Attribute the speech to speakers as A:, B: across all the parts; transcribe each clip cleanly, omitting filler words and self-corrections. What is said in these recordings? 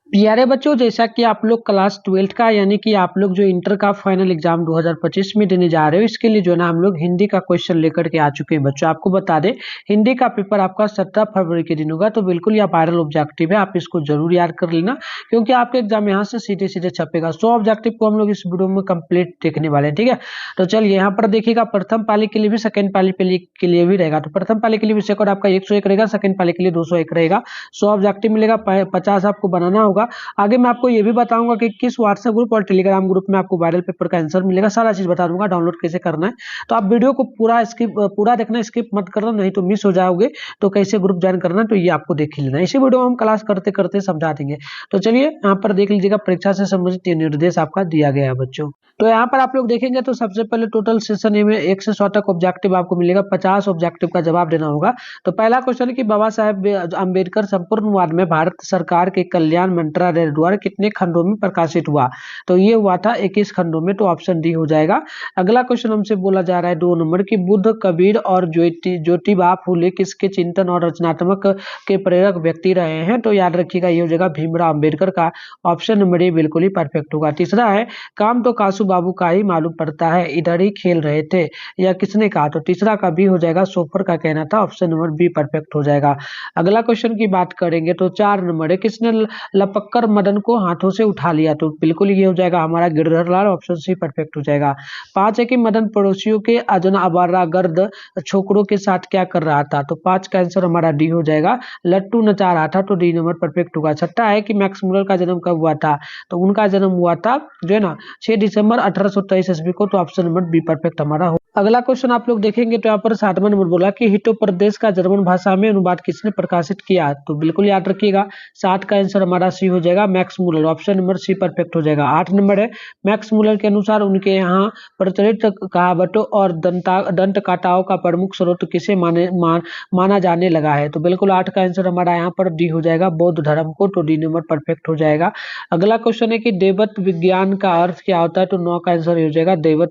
A: प्यारे बच्चों, जैसा कि आप लोग क्लास 12 का यानी कि आप लोग जो इंटर का फाइनल एग्जाम 2025 में देने जा रहे हो, इसके लिए जो है ना हम लोग हिंदी का क्वेश्चन लेकर के आ चुके हैं। बच्चों आपको बता दें, हिंदी का पेपर आपका 17 फरवरी के दिन होगा, तो बिल्कुल यह वायरल ऑब्जेक्टिव है, आप इसको जरूर याद कर लेना क्योंकि आपके एग्जाम यहाँ से सीधे सीधे छपेगा। 100 ऑब्जेक्टिव को हम लोग इस वीडियो में कंप्लीट देखने वाले हैं, ठीक है। तो चलिए यहाँ पर देखिएगा, प्रथम पाली के लिए भी सेकंड पाली के लिए भी रहेगा। तो प्रथम पाली के लिए विषय कोड आपका 101 रहेगा, सेकंड पाली के लिए 201 रहेगा। 100 ऑब्जेक्टिव मिलेगा, 50 आपको बनाना होगा। आगे मैं आपको ये भी बताऊंगा कि किस व्हाट्सएप ग्रुप और टेलीग्राम ग्रुप में आपको वायरल पेपर का आंसर मिलेगा, सारा चीज बता दूंगा, डाउनलोड कैसे करना है। तो आप वीडियो को पूरा देखना, स्किप मत करना, नहीं तो मिस हो जाओगे। तो कैसे ग्रुप ज्वाइन करना है तो ये आपको देख ही लेना, इसी वीडियो में हम क्लास करते करते समझा देंगे। तो चलिए यहाँ पर देख लीजिएगा, परीक्षा से संबंधित निर्देश आपका दिया गया है बच्चों। तो यहाँ पर आप लोग देखेंगे तो सबसे पहले टोटल सेशन ए में 1 से 100 तक ऑब्जेक्टिव आपको मिलेगा, 50 ऑब्जेक्टिव का जवाब देना होगा। तो पहला क्वेश्चन है कि बाबा साहेब अम्बेडकर संपूर्णवाद में भारत सरकार के कल्याण मंत्रालय द्वारा कितने खंडों में प्रकाशित हुआ? तो ये हुआ था 21 खंडों में, तो ऑप्शन डी हो जाएगा। अगला क्वेश्चन हमसे बोला जा रहा है 2 नंबर की, बुद्ध, कबीर और ज्योतिबा फूले किसके चिंतन और रचनात्मक के प्रेरक व्यक्ति रहे हैं? तो याद रखिएगा ये हो जाएगा भीमराव अम्बेडकर का। ऑप्शन नंबर ए बिल्कुल ही परफेक्ट होगा। तीसरा है, काम तो कासू बाबू का ही मालूम पड़ता है, इधर ही खेल रहे थे, यह किसने कहा? तो तीसरा का बी हो जाएगा, सोफर का कहना था। ऑप्शन नंबर बी परफेक्ट हो जाएगा। अगला क्वेश्चन की बात करेंगे तो 4 नंबर है, किसने लपककर मदन को हाथों से उठा लिया? तो बिल्कुल ये हो जाएगा हमारा गिरधर लाल। ऑप्शन सी परफेक्ट हो जाएगा। 5 है कि मदन पड़ोसियों के अजन आवारागर्द छोकरों के साथ क्या कर रहा था? तो 5 का आंसर हमारा डी हो जाएगा, लट्टू नचा रहा था। तो डी नंबर परफेक्ट होगा। छठा है कि मैक्स मुलर का जन्म कब हुआ था? तो उनका जन्म हुआ था जो है ना 6 दिसंबर 1823 ईस्वी को। तो ऑप्शन नंबर बी परफेक्ट हमारा हो। अगला क्वेश्चन आप लोग देखेंगे तो यहाँ पर 7वां नंबर बोला कि हिटो प्रदेश का जर्मन भाषा में अनुवाद किसने प्रकाशित किया? तो बिल्कुल याद रखिएगा 7 का आंसर हमारा सी हो जाएगा, Max Muller. Option number C perfect हो जाएगा। 8 नंबर है, मैक्स मुलर के अनुसार उनके यहाँ प्रचलित कहावतों और दंत काटाओं का प्रमुख स्रोत किसे माना जाने लगा है? तो बिल्कुल 8 का आंसर हमारा यहाँ पर डी हो जाएगा, बौद्ध धर्म को। तो डी नंबर परफेक्ट हो जाएगा। अगला क्वेश्चन है कि देवत्व विज्ञान का अर्थ क्या होता है? तो 9 का आंसर हो जाएगा, देव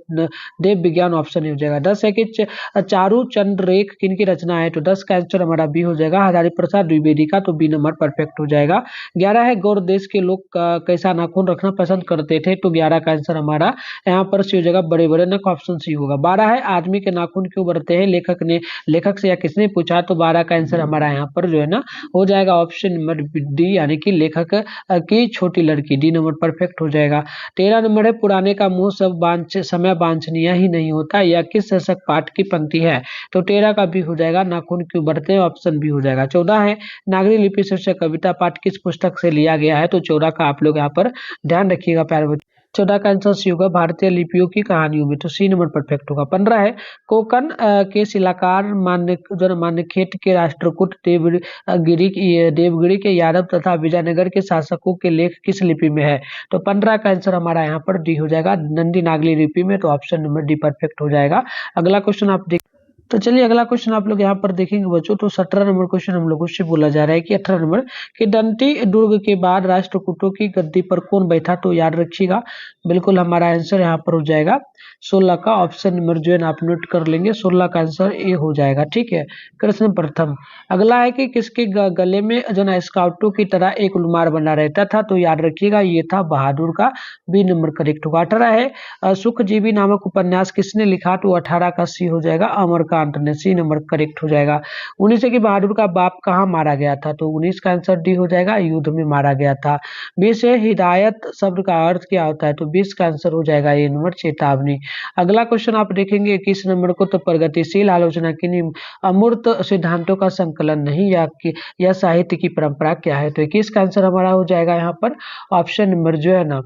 A: विज्ञान। ऑप्शन हो जाएगा। 10 है कि चारू चंद्ररेख किनकी रचना है? तो 10 का आंसर हमारा बी हो जाएगा, हजारी प्रसाद द्विवेदी का। तो बी नंबर परफेक्ट हो जाएगा। 11 है, गौर देश के लोग कैसा नाखून रखना पसंद करते थे? तो 11 का आंसर हमारा यहाँ पर सी हो जाएगा, बड़े बड़े नख। ऑप्शन सी होगा। 12 है, आदमी के नाखून क्यों बढ़ते हैं? लेखक से या किसने पूछा? तो 12 का आंसर हमारा यहाँ पर जो है ना हो जाएगा ऑप्शन नंबर डी, यानी कि लेखक की छोटी लड़की। डी नंबर परफेक्ट हो जाएगा। 13 नंबर है, पुराने का मुंह सब समय वांछनीय ही नहीं होता, यह किस शीर्षक पाठ की पंक्ति है? तो 13 का भी हो जाएगा, नाखून क्यों बढ़ते हैं। ऑप्शन बी हो जाएगा। 14 है, नागरी लिपि शीर्षक कविता पाठ किस पुस्तक से लिया गया है? तो 14 का आप लोग यहाँ पर ध्यान रखिएगा प्यारे बच्चों। 14 का आंसर सी होगा, भारतीय लिपियों की कहानियों में। तो सी नंबर परफेक्ट होगा। 15 है, कोकन के शिलाकार मान्यखेत के राष्ट्रकूट देवगिरी के यादव तथा विजयनगर के शासकों के लेख किस लिपि में है? तो 15 का आंसर हमारा यहाँ पर डी हो जाएगा, नंदी नागरी लिपि में। तो ऑप्शन नंबर डी परफेक्ट हो जाएगा। अगला क्वेश्चन आप देख तो चलिए अगला क्वेश्चन आप लोग यहाँ पर देखेंगे बच्चों। तो 17 नंबर क्वेश्चन हम लोगों से बोला जा रहा है कि 18 नंबर कि दंती दुर्ग के बाद राष्ट्रकूटों की गद्दी पर कौन बैठा? तो याद रखिएगा बिल्कुल हमारा आंसर यहाँ पर हो जाएगा 16 का। ऑप्शन नंबर जो है ना आप नोट कर लेंगे, 16 का आंसर ए हो जाएगा, ठीक है। कृष्ण प्रथम। अगला है कि किसके गले में जो ना स्काउटों की तरह एक रुमाल बना रहता था? तो याद रखिएगा ये था बहादुर का। बी नंबर करेक्ट होगा। 18 है, सुखजीवी नामक उपन्यास किसने लिखा? तो 18 का सी हो जाएगा, अमरकांत ने। सी नंबर करेक्ट हो जाएगा। 19 है कि बहादुर का बाप कहाँ मारा गया था? तो 19 का आंसर डी हो जाएगा, युद्ध में मारा गया था। 20 है, हिदायत शब्द का अर्थ क्या होता है? तो 20 का आंसर हो जाएगा ए नंबर, चेतावनी। अगला क्वेश्चन आप देखेंगे 21 नंबर को, तो प्रगतिशील आलोचना किन्हीं अमूर्त सिद्धांतों का संकलन नहीं या साहित्य की परंपरा क्या है? तो 21 का आंसर हमारा हो जाएगा यहाँ पर ऑप्शन नंबर जो है ना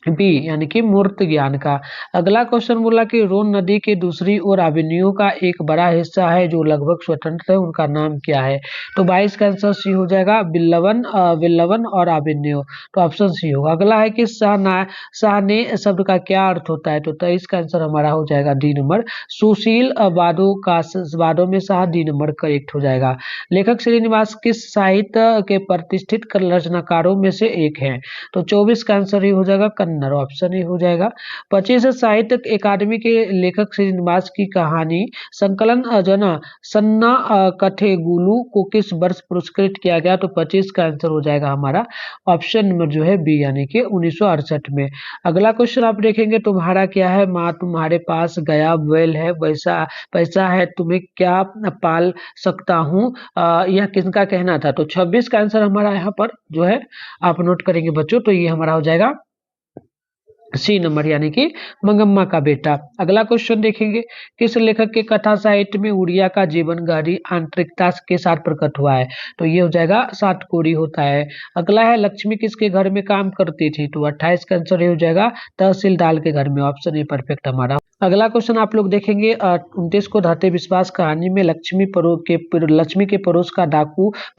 A: बी, यानी कि मूर्त ज्ञान का। अगला क्वेश्चन बोला कि रोन नदी के दूसरी ओर एवेन्यू का एक बड़ा हिस्सा है जो लगभग स्वतंत्र है, उनका नाम क्या है? तो 22 का आंसर सी हो जाएगा, विल्लवन और एवेन्यू। तो ऑप्शन सी होगा। अगला है कि सहने शब्द का क्या अर्थ होता है? तो 23 का आंसर हमारा हो जाएगा डी नंबर, सुशील वादों में शाह। डी नंबर करेक्ट हो जाएगा। लेखक श्रीनिवास किस साहित्य के प्रतिष्ठित रचनाकारों में से एक है? तो 24 का आंसर ही हो जाएगा, कन्नड़, ऑप्शन ए हो जाएगा। 25 साहित्य अकादमी के लेखक श्रीनिवास की कहानी संकलन जो है ना सन्ना कठेगुलू को किस वर्ष पुरस्कृत किया गया? तो 25 का आंसर हो जाएगा हमारा ऑप्शन नंबर जो है बी, यानी कि 1968 में। अगला क्वेश्चन आप देखेंगे, तुम्हारा क्या है माँ तुम्हारे पास गया बैल है वैसा पैसा है तुम्हें क्या पाल सकता हूँ, यह किसका कहना था? तो 26 का आंसर हमारा यहाँ पर जो है आप नोट करेंगे बच्चों, तो ये हमारा हो जाएगा सी नंबर, यानी कि मंगम्मा का बेटा। अगला क्वेश्चन देखेंगे, किस लेखक के कथा साहित्य में उड़िया का जीवन गहरी आंतरिकता के साथ प्रकट हुआ है? तो ये हो जाएगा सातकोड़ी होता है। अगला है, लक्ष्मी किसके घर में काम करती थी? तो 28 का आंसर ये हो जाएगा तहसीलदार के घर में, ऑप्शन ए परफेक्ट हमारा। अगला क्वेश्चन आप लोग देखेंगे 29 को धरते विश्वास कहानी में लक्ष्मी के पड़ोस का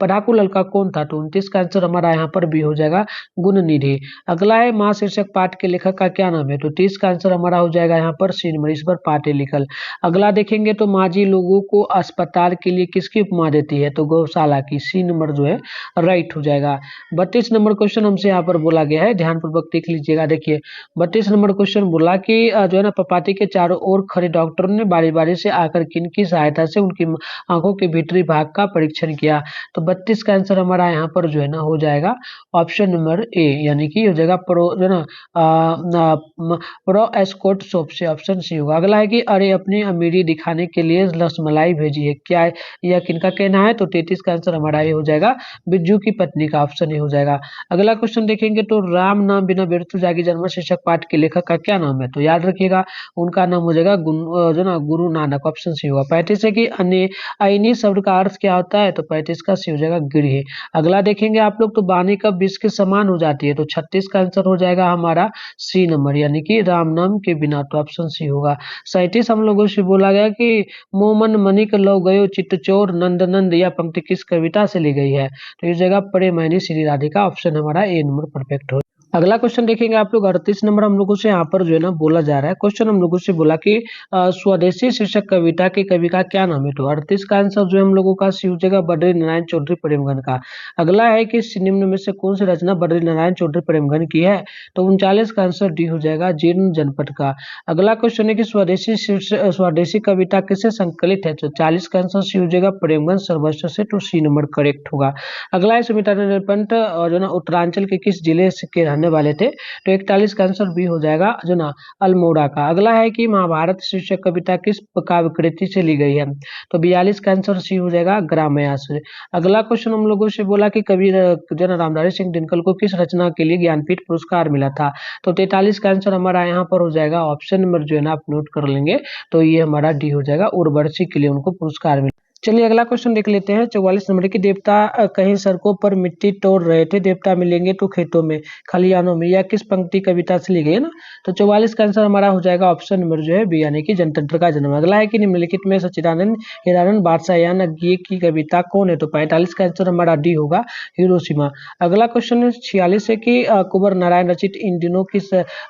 A: पढ़ाकू लड़का कौन था? तो 29 का आंसर हमारा यहाँ पर भी हो जाएगा गुण निधि। अगला है, माँ शीर्षक पाठ के लेखक का क्या नाम है? तो 30 का आंसर हमारा हो जाएगा यहाँ पर ईश्वर पाटेलिकल। अगला देखेंगे तो माजी लोगों को अस्पताल के लिए किसकी उपमा देती है? तो गौशाला की, सी नंबर जो है राइट हो जाएगा। 32 नंबर क्वेश्चन हमसे यहाँ पर बोला गया है, ध्यान पूर्वक देख लीजिएगा। देखिए 32 नंबर क्वेश्चन बोला कि जो है ना पपाती के चारों ओर खड़े डॉक्टरों ने बारी बारी से आकर किनकी सहायता से उनकी आंखों के भीतरी भाग का परीक्षण किया? तो 32 का आंसर हमारा यहाँ पर जो है ना हो जाएगा ऑप्शन नंबर ए, यानी कि हो जाएगा प्रो जो है ना प्रो एस्कोट सोप से, ऑप्शन सी होगा। अगला है कि अरे अपनी अमीरी दिखाने के लिए रसमलाई भेजी है, क्या यह किनका कहना है? तो 33 का आंसर हमारा ये हो जाएगा बिज्जू की पत्नी का, ऑप्शन ए हो जाएगा। अगला क्वेश्चन देखेंगे तो राम नाम बिना व्यर्थ जागी जन्म शीर्षक पाठ के लेखक का क्या नाम है? तो याद रखिएगा उनका नाम हो जाएगा जो ना गुरु नानक, ऑप्शन सी होगा। 35 है कि अयनी शब्द का अर्थ क्या होता है? तो 35 का सी हो जाएगा गृह। अगला देखेंगे आप लोग तो वाणी कब विष के समान हो जाती है? तो 36 का आंसर हो जाएगा हमारा सी नंबर, यानी कि राम नाम के बिना, तो ऑप्शन सी होगा। 37 हम लोगों से बोला गया कि मोमन मणिक लो गयो चित्तचोर नंद नंद, यह पंक्ति किस कविता से ली गई है? तो इस जगह परे मैनी श्री राधिका, ऑप्शन हमारा ए नंबर परफेक्ट हो। अगला क्वेश्चन देखेंगे आप लोग 38 नंबर हम लोगों से यहाँ पर जो है ना बोला जा रहा है, क्वेश्चन हम लोगों से बोला कि स्वदेशी शीर्षक कविता के कवि का क्या नाम है? तो 38 का आंसर जो है हम लोगों का सी हो जाएगा बद्री नारायण चौधरी प्रेमगन का। अगला है कि निम्न में से कौन सी रचना बद्री नारायण चौधरी प्रेमगन की है? तो 39 का आंसर डी हो जाएगा जीर्ण जनपद का। अगला क्वेश्चन है कि स्वदेशी कविता किससे संकलित है? तो 40 का आंसर सी हो जाएगा प्रेमगन सर्वस्व से, तो सी नंबर करेक्ट होगा। अगला है सुमित्रा पंत और जो ना उत्तरांचल के किस जिले के रहने वाले थे? तो 41 का आंसर बी हो जाएगा जो ना अल्मोड़ा का। अगला है कि महाभारत शीर्षक कविता किस काव्य कृति से ली गई है? तो 42 का आंसर सी हो जाएगा ग्रामया से। अगला क्वेश्चन हम लोगों से बोला कि कवि जो ना रामधारी सिंह दिनकर को किस रचना के लिए ज्ञानपीठ पुरस्कार मिला था? तो 43 का आंसर हमारा यहाँ पर हो जाएगा ऑप्शन नंबर जो है ना आप नोट कर लेंगे, तो ये हमारा डी हो जाएगा, उर्वशी के लिए उनको पुरस्कार मिला। चलिए अगला क्वेश्चन देख लेते हैं 44 नंबर की, देवता कहीं सड़कों पर मिट्टी तोड़ रहे थे, देवता मिलेंगे तो खेतों में खलिहानों में, या किस पंक्ति कविता से ली गई है ना? तो 44 का आंसर हमारा हो जाएगा ऑप्शन नंबर जो है बी, यानी कि जनतंत्र का जन्म। अगला है कि निम्नलिखित में सच्चिदानंद हिरानंद बादशाहयान की कविता कौन है? तो 45 का आंसर हमारा डी होगा हिरोशिमा। अगला क्वेश्चन 46 है कि कुंवर नारायण रचित इन दिनों की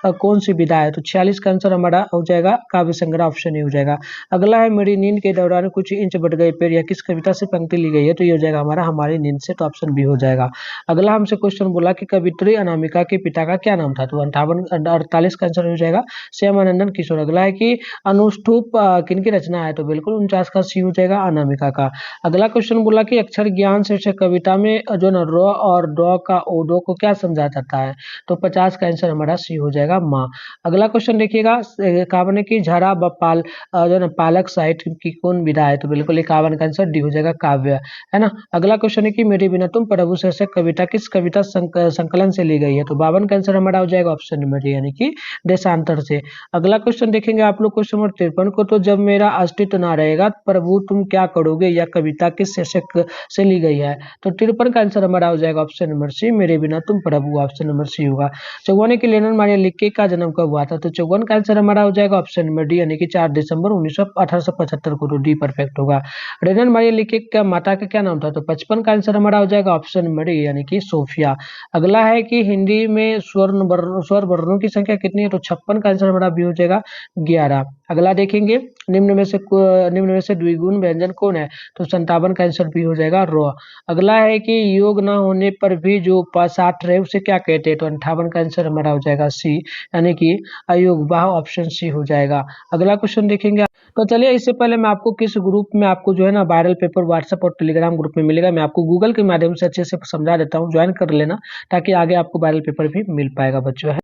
A: कौन सी विधा है? तो 46 का आंसर हमारा हो जाएगा काव्य संग्रह, ऑप्शन ए हो जाएगा। अगला है मेरी नींद के दौरान कुछ इंच बढ़ गए पेड़, या किस कविता से पंक्ति ली गई है? तो ये हो जाएगा हमारा हमारी नींद से, तो ऑप्शन बी हो जाएगा। अगला हमसे क्वेश्चन बोला कि कवित्री अनामिका के पिता का क्या नाम था? तो 48 का आंसर हो जाएगा श्यामानंदन किशोर। अगला है कि अनुष्टुप किनकी रचना है? तो बिल्कुल 49 का सी हो जाएगा अनामिका का। अगला क्वेश्चन बोला कि अक्षर ज्ञान शीर्षक कविता में जो न र और ड का ओडो को क्या समझा जाता है? तो 50 का आंसर हमारा सी हो जाएगा माँ। अगला क्वेश्चन देखिएगा 51 की झरा बपाल जो न पालक साहित्य की कौन विधा है? तो बिल्कुल 51 का आंसर डी हो जाएगा काव्य, है ना। अगला क्वेश्चन है कि मेरे बिना तुम प्रभु शीर्षक कविता किस कविता संकलन से ली गई है? तो 52 का आंसर हमारा हो जाएगा ऑप्शन नंबर डी, यानी कि देशांतर से। अगला क्वेश्चन देखेंगे आप लोग क्वेश्चन नंबर 53 को, तो जब मेरा अस्तित्व ना रहेगा प्रभु तुम क्या करोगे, यह कविता किस शीर्षक से ली गई है? तो 53 का आंसर हमारा हो जाएगा ऑप्शन नंबर सी, मेरे बिना तुम प्रभु, ऑप्शन नंबर सी होगा। 54 की लेनन मारिया लिक्के का जन्म कब हुआ था? तो 54 का आंसर हमारा हो जाएगा ऑप्शन नंबर डी, यानी कि 4 दिसंबर 1875 को, तो डी परफेक्ट होगा। रेनन मारिया लिक्के का माता का क्या नाम था? तो 55 का आंसर हमारा हो जाएगा ऑप्शन नंबर ए, यानी कि सोफिया। अगला है कि हिंदी में स्वर वर्णों की संख्या कितनी है? तो 56 का आंसर हमारा भी हो जाएगा 11। अगला देखेंगे, निम्न में से द्विगुण व्यंजन कौन है? तो 57 का आंसर बी हो जाएगा र। अगला है कि योग न होने पर भी जो पाठ रहे उसे क्या कहते हैं? तो 58 का आंसर हमारा हो जाएगा सी, यानी कि अयोगवाह, ऑप्शन सी हो जाएगा। अगला क्वेश्चन देखेंगे। तो चलिए, इससे पहले मैं आपको किस ग्रुप में आपको जो है ना वायरल पेपर व्हाट्सएप और टेलीग्राम ग्रुप में मिलेगा, मैं आपको गूगल के माध्यम से अच्छे से समझा देता हूँ, ज्वाइन कर लेना, ताकि आगे आपको वायरल पेपर भी मिल पाएगा बच्चों है।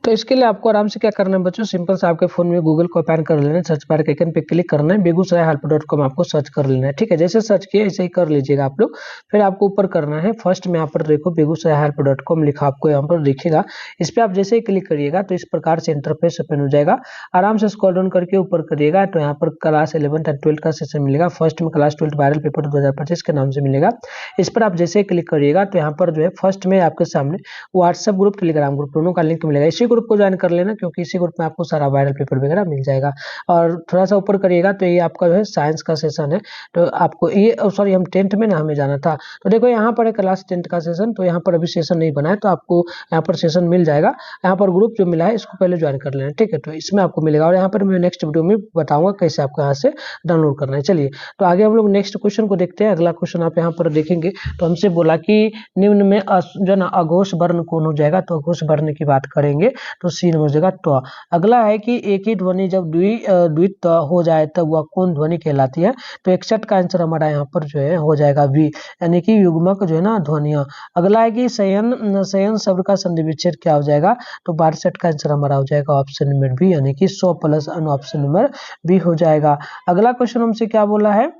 A: तो इसके लिए आपको आराम से क्या करना है बच्चों, सिंपल से आपके फोन में गूगल को ओपन कर लेना है, सर्च बार के आइकन पे क्लिक करना है, begusarai-help.com आपको सर्च कर लेना है। ठीक है, जैसे सर्च किया ऐसे ही कर लीजिएगा आप लोग। फिर आपको ऊपर करना है, फर्स्ट में यहाँ पर देखो begusarai-help.com लिखा आपको यहाँ पर दिखेगा। इस पर आप जैसे ही क्लिक करिएगा तो इस प्रकार से इंटरफेस ओपन हो जाएगा। आराम से स्क्रॉल डाउन करके ऊपर करिएगा तो यहाँ पर क्लास 11th एंड 12th का सेशन मिलेगा। फर्स्ट में क्लास 12 वायरल पेपर 2025 के नाम से मिलेगा। इस पर आप जैसे ही क्लिक करिएगा तो यहाँ पर जो है फर्स्ट में आपके सामने व्हाट्सएप ग्रुप, टेलीग्राम ग्रुप दोनों का लिंक मिलेगा। इसी ग्रुप को ज्वाइन कर लेना, क्योंकि इसी ग्रुप में आपको सारा वायरल पेपर वगैरह मिल जाएगा। और थोड़ा सा ऊपर करिएगा तो ये आपका जो है साइंस का सेशन है। तो आपको ये सॉरी, हम 10th में ना हमें जाना था। तो देखो यहाँ पर है क्लास 10th का सेशन, तो यहाँ पर अभी सेशन नहीं बना है, तो आपको यहाँ पर सेशन मिल जाएगा। यहाँ पर ग्रुप जो मिला है इसको पहले ज्वाइन कर लेना, ठीक है। तो इसमें आपको मिलेगा, और यहाँ पर मैं नेक्स्ट वीडियो में बताऊंगा कैसे आपको यहाँ से डाउनलोड करना है। चलिए, तो आगे हम लोग नेक्स्ट क्वेश्चन को देखते हैं। अगला क्वेश्चन आप यहाँ पर देखेंगे तो हमसे बोला कि निम्न में जो ना अघोष वर्ण कौन हो जाएगा? तो अघोष वर्ण की बात करेंगे तो सी हो जाएगा ट। अगला है कि एक ही ध्वनि जब द्वित हो जाए तब वह कौन ध्वनि कहलाती है? तो 61 का आंसर हमारा यहाँ पर जो है हो जाएगा बी, यानी कि युग्मक जो है ना ध्वनियां। अगला है कि शयन शब्द का संधि विच्छेद क्या हो जाएगा? तो 62 का आंसर हमारा हो जाएगा ऑप्शन नंबर बी, यानी कि 100 प्लस अन, ऑप्शन नंबर बी हो जाएगा। अगला क्वेश्चन हमसे क्या बोला है?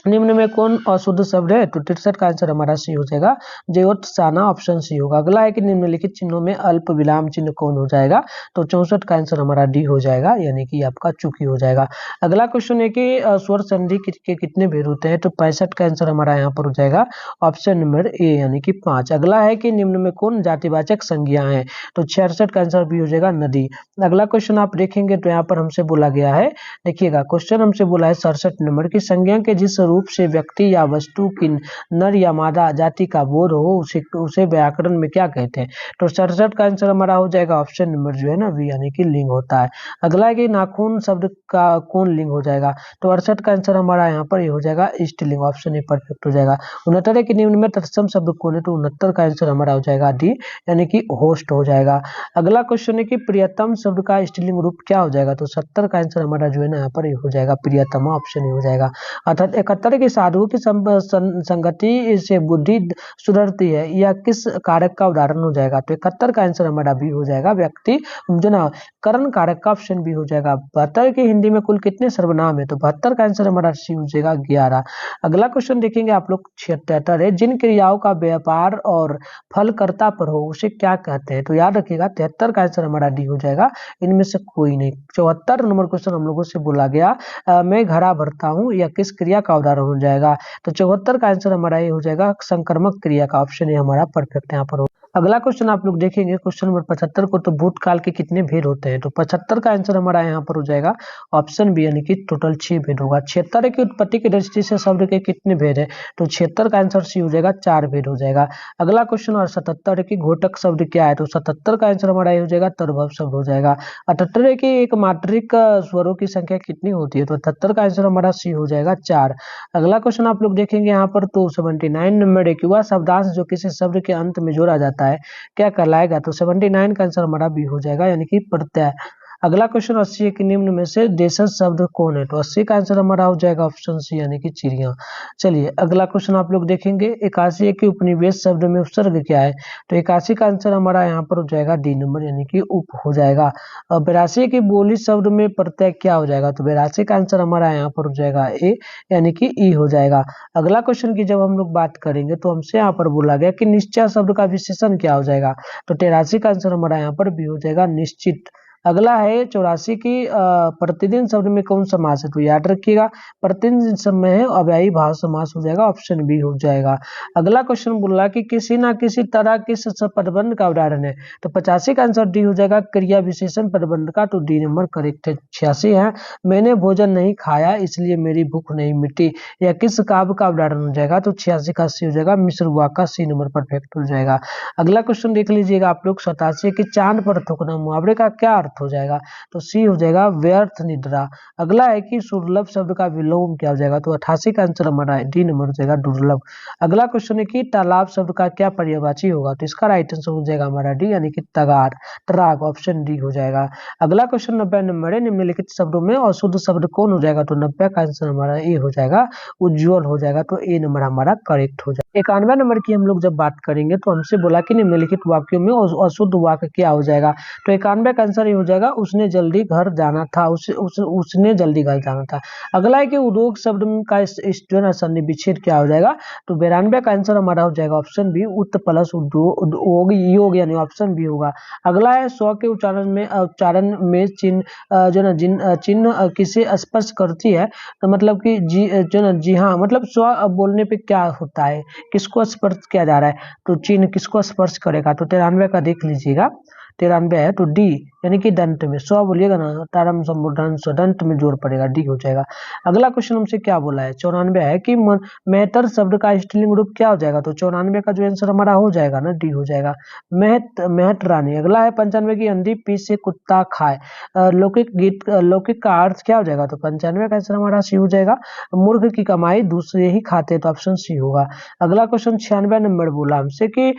A: निम्न में कौन अशुद्ध शब्द है? तो 63 का आंसर हमारा सी हो जाएगा, ज्योत्साना, ऑप्शन सी होगा। अगला है कि निम्नलिखित चिन्हों में अल्प विराम चिन्ह कौन हो जाएगा? तो 64 का आंसर हमारा डी हो जाएगा, यानी कि आपका चूकी हो जाएगा। अगला क्वेश्चन है कि स्वर संधि के कितने भेद होते हैं? तो 65 का आंसर हमारा यहाँ पर हो जाएगा ऑप्शन नंबर ए, यानी कि 5। अगला है कि निम्न में कौन जातिवाचक संज्ञा है? तो 66 का आंसर बी हो जाएगा, नदी। अगला क्वेश्चन आप देखेंगे तो यहाँ पर हमसे बोला गया है, देखिएगा क्वेश्चन हमसे बोला है 67 नंबर की, संज्ञा के जिस रूप से व्यक्ति या वस्तु की नर या मादा जाति का बोध हो उसे व्याकरण में क्या कहते हैं? तो 67 का आंसर हमारा हो जाएगा ऑप्शन नंबर जो है ना बी, यानी कि लिंग होता है। अगला है कि नाखून शब्द का कौन लिंग हो जाएगा? तो 68 का आंसर हमारा यहाँ पर ये हो जाएगा स्त्रीलिंग, ऑप्शन ए परफेक्ट हो जाएगा। 69 है कि निम्न में तत्सम शब्द कौन है? तो 69 का आंसर हमारा हो जाएगा डी, यानी कि होस्ट हो जाएगा। अगला क्वेश्चन है कि प्रियतम शब्द का स्त्रीलिंग रूप क्या हो जाएगा? तो 70 का आंसर हमारा जो है ना यहाँ पर ये हो जाएगा प्रियतमा, ऑप्शन ए हो जाएगा। अर्थात 71 के साधुओं की संगति से बुद्धि सुधरती है, यह किस कारक का उदाहरण हो जाएगा? तो 71 का आंसर हमारा बी हो जाएगा, व्यक्ति जो ना करण कारक का, ऑप्शन बी हो जाएगा। 72 के हिंदी में कुल कितने सर्वनाम है? तो 72 का आंसर हमारा सी हो जाएगा 11। अगला क्वेश्चन देखेंगे आप लोग 76 है, जिन क्रियाओं का व्यापार और फलकर्ता पर हो उसे क्या कहते हैं? तो याद रखिएगा 73 का आंसर हमारा डी हो जाएगा, इनमें से कोई नहीं। 74 नंबर क्वेश्चन हम लोगों से बोला गया मैं घड़ा भरता हूँ, यह किस क्रिया का उदाहरण हो जाएगा? तो 74 का आंसर हमारा ये हो जाएगा संक्रमक क्रिया का, ऑप्शन ए हमारा परफेक्ट यहाँ पर हो। अगला क्वेश्चन आप लोग देखेंगे क्वेश्चन नंबर 75 को, तो भूतकाल के कितने भेद होते हैं? तो 75 का आंसर हमारा यहाँ पर हो जाएगा ऑप्शन बी, यानी कि टोटल 6 भेद होगा। 76 की उत्पत्ति की दृष्टि से शब्द के कितने भेद है? तो 76 का आंसर सी हो जाएगा, 4 भेद हो जाएगा। अगला क्वेश्चन और 77 की घोटक शब्द क्या है? तो 77 का आंसर हमारा ये हो जाएगा तर्भव शब्द हो जाएगा। 78 की एक मात्रिक स्वरों की संख्या कितनी होती है? तो 78 का आंसर हमारा सी हो जाएगा 4। अगला क्वेश्चन आप लोग देखेंगे यहाँ पर, तो 79 नंबर एक युवा शब्दांश जो किसी शब्द के अंत में जोड़ा जाता है क्या कहलाएगा? तो 79 का आंसर हमारा बी हो जाएगा, यानी कि प्रत्यय। अगला क्वेश्चन 80 के निम्न में से देशज शब्द कौन है? तो 80 का आंसर हमारा हो जाएगा ऑप्शन सी, यानी कि चिड़िया। चलिए, अगला क्वेश्चन आप लोग देखेंगे 81 के उपनिवेश शब्द में उपसर्ग क्या है? तो 81 का आंसर हमारा यहाँ पर हो जाएगा डी नंबर, यानी कि उप हो जाएगा। 82 की बोली शब्द में प्रत्यय क्या हो जाएगा? तो 82 का आंसर हमारा यहाँ पर हो जाएगा ए, यानी कि ई हो जाएगा। अगला क्वेश्चन की जब हम लोग बात करेंगे तो हमसे यहाँ पर बोला गया कि निश्चय शब्द का विशेषण क्या हो जाएगा? तो 83 का आंसर हमारा यहाँ पर बी हो जाएगा, निश्चित। अगला है 84 की प्रतिदिन शब्द में कौन समास है? तो याद रखिएगा प्रतिदिन शब्द में है अव्ययी भाव समास हो जाएगा, ऑप्शन बी हो जाएगा। अगला क्वेश्चन बोल रहा है कि किसी ना किसी तरह किस पदबंध का उदाहरण है? तो 85 का आंसर डी हो जाएगा, क्रिया विशेषण पदबंध का, तो डी नंबर करेक्ट है। 86 है, मैंने भोजन नहीं खाया इसलिए मेरी भूख नहीं मिटी, यह किस काव्य का उदाहरण हो जाएगा? तो 86 का सी हो जाएगा, मिश्रवा का, सी नंबर परफेक्ट हो जाएगा। अगला क्वेश्चन देख लीजिएगा आप लोग 87 की चांद पर थूकना मुहावरे का क्या अर्थ अर्थ हो जाएगा, तो सी हो जाएगा व्यर्थ निद्रा। अगला है कि दुर्लभ शब्द का विलोम क्या हो जाएगा, तो 88 का आंसर हमारा डी नंबर हो जाएगा दुर्लभ। अगला क्वेश्चन है कि तालाब शब्द का क्या पर्यायवाची होगा, तो इसका राइट आंसर हो जाएगा हमारा डी यानी कि तगार, तराग, ऑप्शन डी हो जाएगा। अगला क्वेश्चन 90 नंबर है, निम्नलिखित शब्दों में अशुद्ध शब्द कौन हो जाएगा, तो 90 का आंसर हमारा ए हो जाएगा उज्ज्वल हो जाएगा, तो ए नंबर हमारा करेक्ट हो जाएगा। 91 नंबर की हम लोग जब बात करेंगे तो हमसे बोला कि निम्नलिखित वाक्यों में अशुद्ध वाक्य क्या हो जाएगा, तो 91 का आंसर ये हो जाएगा उसने जल्दी घर जाना था, उसने जल्दी घर जाना था। अगला है कि उद्योग शब्द का जो है ना सन्धि विच्छेद क्या हो जाएगा, तो 92 का आंसर हमारा हो जाएगा ऑप्शन बी उत्त प्लस उद्योग योग यानी ऑप्शन बी होगा। अगला है स्व के उच्चारण में चिन्ह जो ना चिन्ह किसे स्पर्श करती है, तो मतलब कि जी जो ना जी हाँ, मतलब स्व बोलने पे क्या होता है, किसको स्पर्श किया जा रहा है, तो चिन्ह किसको स्पर्श करेगा, तो 93 का देख लीजिएगा, 93 है तो डी यानी कि दंत में, स्व बोलिएगा ना तारम संबोधन दंत में जोर पड़ेगा, डी हो जाएगा। अगला क्वेश्चन हमसे क्या बोला है, 94 है कि मेहतर शब्द का स्त्रीलिंग रूप क्या हो जाएगा, तो 94 का जो आंसर हमारा हो जाएगा ना डी हो जाएगा महत रानी। अगला है 95 की अंधी पीठ से कुत्ता खाए, लौकिक का अर्थ क्या हो जाएगा, तो 95 का आंसर हमारा सी हो जाएगा मूर्ख की कमाई दूसरे ही खाते, तो ऑप्शन सी होगा। अगला क्वेश्चन 96 नंबर बोला हमसे कि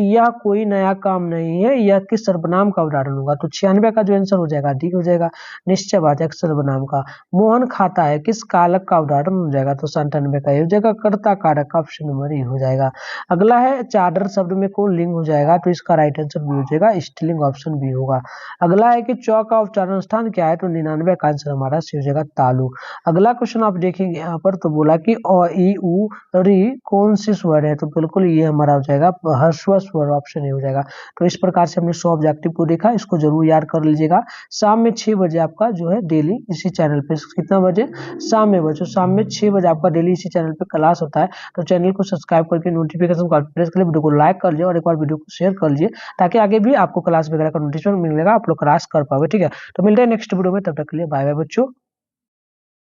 A: यह कोई नया काम नहीं है, यह किस सर्वनाम का उदाहरण होगा, तो 96 का जो आंसर हो जाएगा डी हो जाएगा, निश्चय बात है सर्वनाम का। मोहन खाता है किस कारक का उदाहरण हो जाएगा, तो 97 का हो जाएगा कर्ता कारक का, ऑप्शन नंबर ए हो जाएगा। अगला है चादर शब्द में कौन लिंग हो जाएगा, तो इसका राइट आंसर बी हो जाएगा स्त्रीलिंग, ऑप्शन बी होगा। अगला है कि चौ का उच्चारण स्थान क्या है, तो 99 का आंसर हमारा सी हो जाएगा तालु। अगला क्वेश्चन आप देखेंगे यहाँ पर, तो बोला कि अ ई उ री कौन सी स्वर है, तो बिल्कुल ये हमारा हो जाएगा ह्रस्व स्वर, ऑप्शन ए हो जाएगा। तो इस प्रकार से हमने 100 ऑब्जेक्टिव को देखा, इसको जरूर याद कर लीजिएगा। शाम में 6 बजे आपका जो है डेली इसी चैनल पे, कितना बजे, शाम में बच्चों शाम में 6 बजे आपका डेली इसी चैनल पे क्लास होता है, तो चैनल को सब्सक्राइब करके नोटिफिकेशन को प्रेस कर लिए, वीडियो को लाइक कर लीजिए और एक बार वीडियो को शेयर कर लीजिए, ताकि आगे भी आपको क्लास वगैरह का नोटिफिकेशन मिलेगा, आप लोग क्लास कर पाओगे, ठीक है। तो मिलते हैं नेक्स्ट वीडियो में, तब तक के लिए बाय बाय बच्चों।